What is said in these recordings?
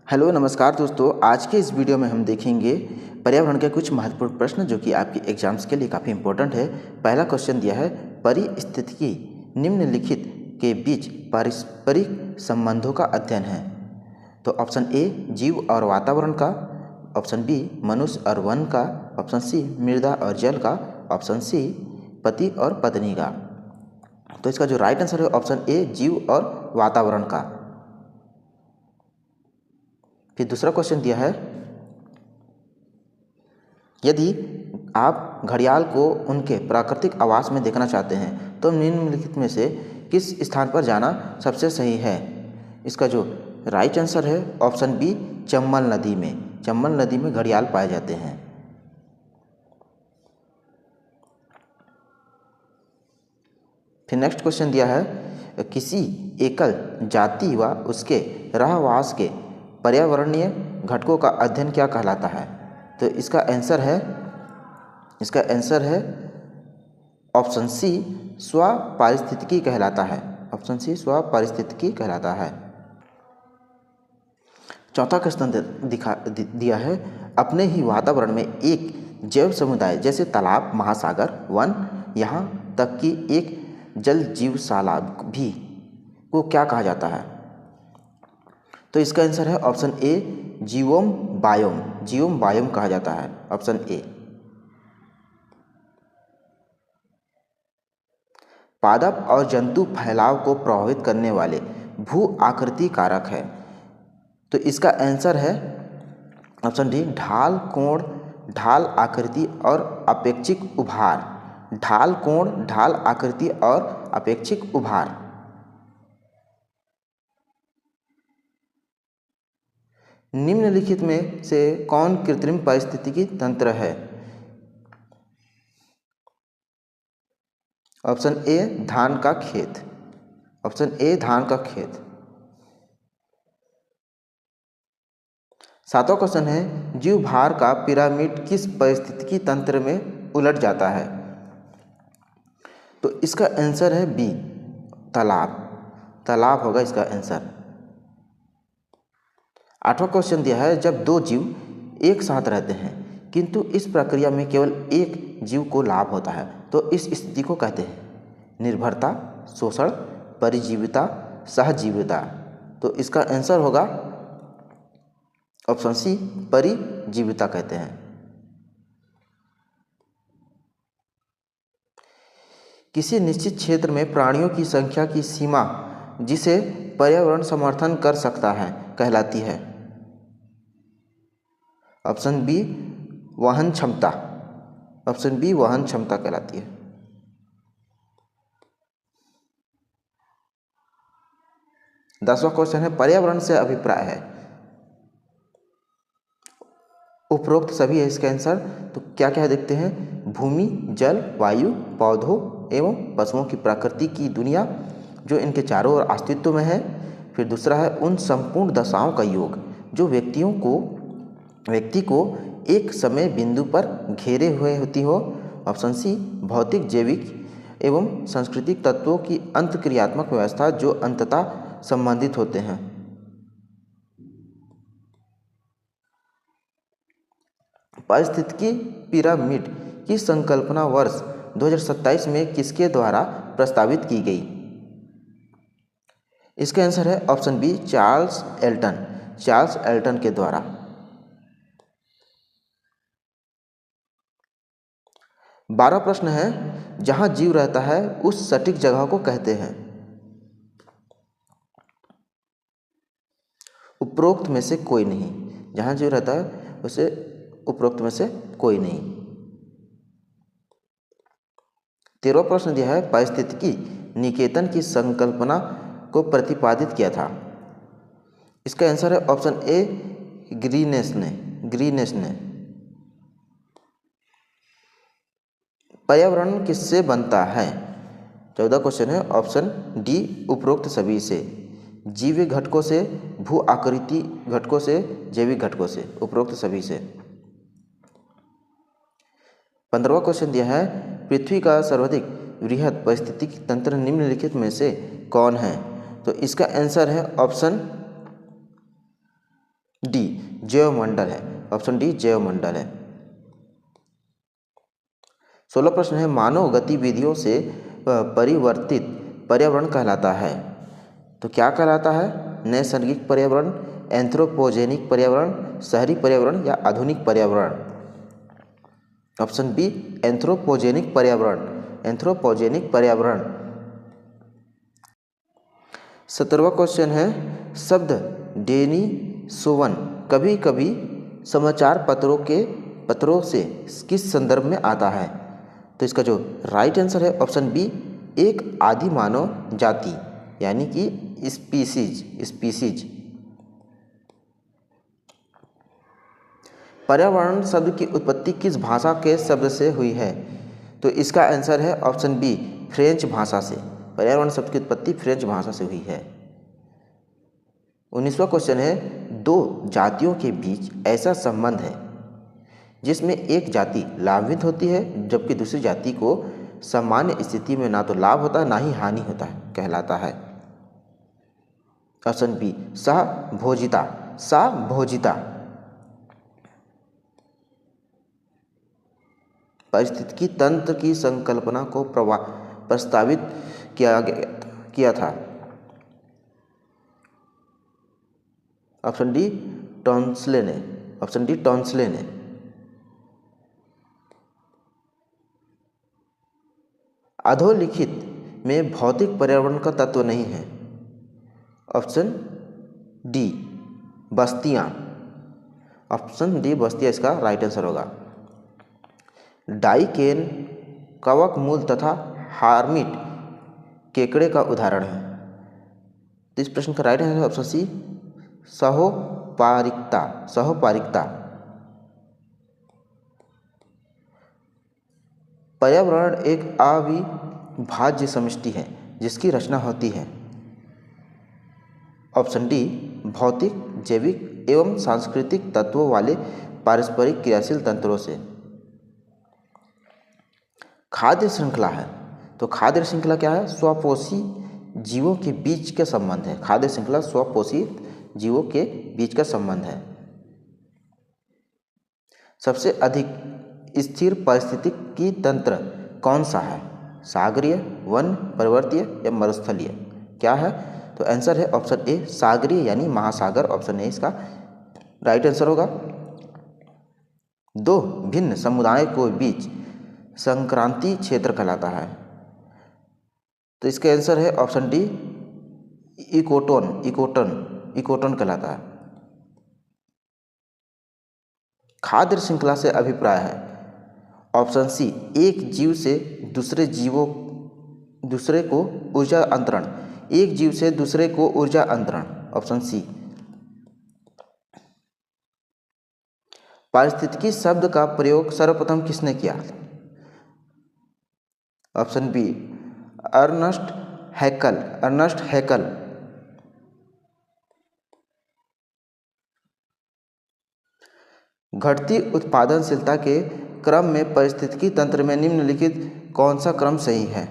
Hello नमस्कार दोस्तों, आज के इस वीडियो में हम देखेंगे पर्यावरण के कुछ महत्वपूर्ण प्रश्न जो कि आपके एग्जाम्स के लिए काफ़ी इंपॉर्टेंट है। पहला क्वेश्चन दिया है, पारिस्थितिकी निम्नलिखित के बीच पारस्परिक संबंधों का अध्ययन है। तो ऑप्शन ए जीव और वातावरण का, ऑप्शन बी मनुष्य और वन का, ऑप्शन सी मृदा और जल का, ऑप्शन सी पति और पत्नी का। तो इसका जो राइट आंसर है ऑप्शन ए जीव और वातावरण का। फिर दूसरा क्वेश्चन दिया है, यदि आप घड़ियाल को उनके प्राकृतिक आवास में देखना चाहते हैं तो निम्नलिखित में से किस स्थान पर जाना सबसे सही है। इसका जो राइट आंसर है ऑप्शन बी चंबल नदी में। चंबल नदी में घड़ियाल पाए जाते हैं। फिर नेक्स्ट क्वेश्चन दिया है, किसी एकल जाति व उसके रहवास के पर्यावरणीय घटकों का अध्ययन क्या कहलाता है। तो इसका आंसर है ऑप्शन सी स्वपारिस्थितिकी कहलाता है। ऑप्शन सी स्वपारिस्थितिकी कहलाता है। चौथा क्वेश्चन दिया है, अपने ही वातावरण में एक जैव समुदाय जैसे तालाब, महासागर, वन, यहाँ तक कि एक जल जीवशाला भी को क्या कहा जाता है। तो इसका आंसर है ऑप्शन ए जीवोम बायोम। जीवोम बायोम कहा जाता है, ऑप्शन ए। पादप और जंतु फैलाव को प्रभावित करने वाले भू आकृति कारक है। तो इसका आंसर है ऑप्शन डी ढाल, कोण, ढाल, आकृति और अपेक्षिक उभार। ढाल, कोण, ढाल, आकृति और अपेक्षिक उभार। निम्नलिखित में से कौन कृत्रिम पारिस्थितिकी तंत्र है। ऑप्शन ए धान का खेत। ऑप्शन ए धान का खेत। सातवां क्वेश्चन है, जीव भार का पिरामिड किस पारिस्थितिकी तंत्र में उलट जाता है। तो इसका आंसर है बी तालाब। तालाब होगा इसका आंसर। आठवां क्वेश्चन दिया है, जब दो जीव एक साथ रहते हैं किंतु इस प्रक्रिया में केवल एक जीव को लाभ होता है तो इस स्थिति को कहते हैं निर्भरता, शोषण, परिजीविता, सहजीविता। तो इसका आंसर होगा ऑप्शन सी परिजीविता कहते हैं। किसी निश्चित क्षेत्र में प्राणियों की संख्या की सीमा जिसे पर्यावरण समर्थन कर सकता है कहलाती है। ऑप्शन बी वहन क्षमता। ऑप्शन बी वहन क्षमता कहलाती है। दसवां क्वेश्चन है, पर्यावरण से अभिप्राय है। उपरोक्त सभी है इसका आंसर। तो क्या क्या देखते हैं, भूमि, जल, वायु, पौधों एवं पशुओं की प्रकृति की दुनिया जो इनके चारों ओर अस्तित्व में है। फिर दूसरा है उन संपूर्ण दशाओं का योग जो व्यक्ति को एक समय बिंदु पर घेरे हुए होती हो। ऑप्शन सी भौतिक, जैविक एवं सांस्कृतिक तत्वों की अंतक्रियात्मक व्यवस्था जो अंततः संबंधित होते हैं। पारिस्थितिकी पिरामिड की संकल्पना वर्ष 2027 में किसके द्वारा प्रस्तावित की गई। इसका आंसर है option B Charles Elton. Charles Elton के द्वारा। 12 प्रश्न है, जहां जीव रहता है उस सटीक जगह को कहते हैं। उपरोक्त में से कोई नहीं। जहां जीव रहता है उसे उपरोक्त में से कोई नहीं। 13वां प्रश्न दिया है, पारिस्थितिकी निकेतन की संकल्पना को प्रतिपादित किया था। इसका आंसर है ऑप्शन ए ग्रीनेस ने। पर्यावरण किससे बनता है। 14 क्वेश्चन है, ऑप्शन डी उपरोक्त सभी से। जीव घटकों से, भू आकृति घटकों से, जैविक घटकों से, उपरोक्त सभी से। 15वां क्वेश्चन दिया है, पृथ्वी का सर्वाधिक वृहद पारिस्थितिकी तंत्र निम्नलिखित में से कौन है। तो इसका आंसर है ऑप्शन डी जैवमंडल है। ऑप्शन डी जैवमंडल है। 16 प्रश्न है, मानव गतिविधियों से परिवर्तित पर्यावरण कहलाता है। तो क्या कहलाता है? नैसर्गिक पर्यावरण, एंथ्रोपोजेनिक पर्यावरण, शहरी पर्यावरण या आधुनिक पर्यावरण। ऑप्शन बी एंथ्रोपोजेनिक पर्यावरण, एंथ्रोपोजेनिक पर्यावरण। 17वां क्वेश्चन है, शब्द डेनिसोवन कभी कभी समाचार पत्रों से किस संदर्भ में आता है? तो इसका जो राइट आंसर है ऑप्शन बी एक आदि मानव जाति यानी कि स्पीसीज। पर्यावरण शब्द की उत्पत्ति किस भाषा के शब्द से हुई है? तो इसका आंसर है ऑप्शन बी फ्रेंच भाषा से। पर्यावरण शब्द की उत्पत्ति फ्रेंच भाषा से हुई है। 19वां क्वेश्चन है, दो जातियों के बीच ऐसा संबंध है जिसमें एक जाति लाभान्वित होती है जबकि दूसरी जाति को सामान्य स्थिति में ना तो लाभ होता है ना ही हानि होता है, कहलाता है। ऑप्शन बी सहभोजिता। पारिस्थितिकी तंत्र की संकल्पना को प्रस्तावित किया था। ऑप्शन डी टॉन्सले ने। अधोलिखित में भौतिक पर्यावरण का तत्व नहीं है। ऑप्शन डी बस्तियां। ऑप्शन डी बस्तियां इसका राइट आंसर होगा। डाइकेन कवक मूल तथा हार्मिट केकड़े का उदाहरण है। तो इस प्रश्न का राइट आंसर ऑप्शन सी सहोपारिकता। पर्यावरण एक अविभाज्य समष्टि है जिसकी रचना होती है। ऑप्शन डी भौतिक, जैविक एवं सांस्कृतिक तत्वों वाले पारस्परिक क्रियाशील तंत्रों से। खाद्य श्रृंखला है, तो खाद्य श्रृंखला क्या है? स्वपोषी जीवों के बीच का संबंध है। खाद्य श्रृंखला स्वपोषित जीवों के बीच का संबंध है। सबसे अधिक स्थिर पारिस्थितिकी तंत्र कौन सा है? सागरीय, वन, पर्वतीय या मरुस्थलीय? क्या है? तो आंसर है ऑप्शन ए सागरीय यानी महासागर। ऑप्शन ए इसका राइट आंसर होगा। दो भिन्न समुदाय के बीच संक्रांति क्षेत्र कहलाता है। तो इसका आंसर है ऑप्शन डी इकोटन कहलाता है। खाद्य श्रृंखला से अभिप्राय है। ऑप्शन सी एक जीव से दूसरे को ऊर्जा अंतरण। Option C. पारिस्थितिकी शब्द का प्रयोग सर्वप्रथम किसने किया? Option B Ernst Haeckel. घटती उत्पादनशीलता के क्रम में पारिस्थितिकी तंत्र में निम्नलिखित कौन सा क्रम सही है?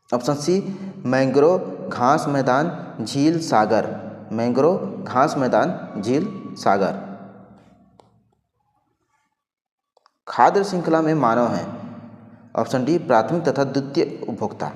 ऑप्शन सी मैंग्रोव, घास मैदान, झील, सागर। मैंग्रोव, घास मैदान, झील, सागर। खाद्य श्रृंखला में मानव है। ऑप्शन डी प्राथमिक तथा द्वितीय उपभोक्ता।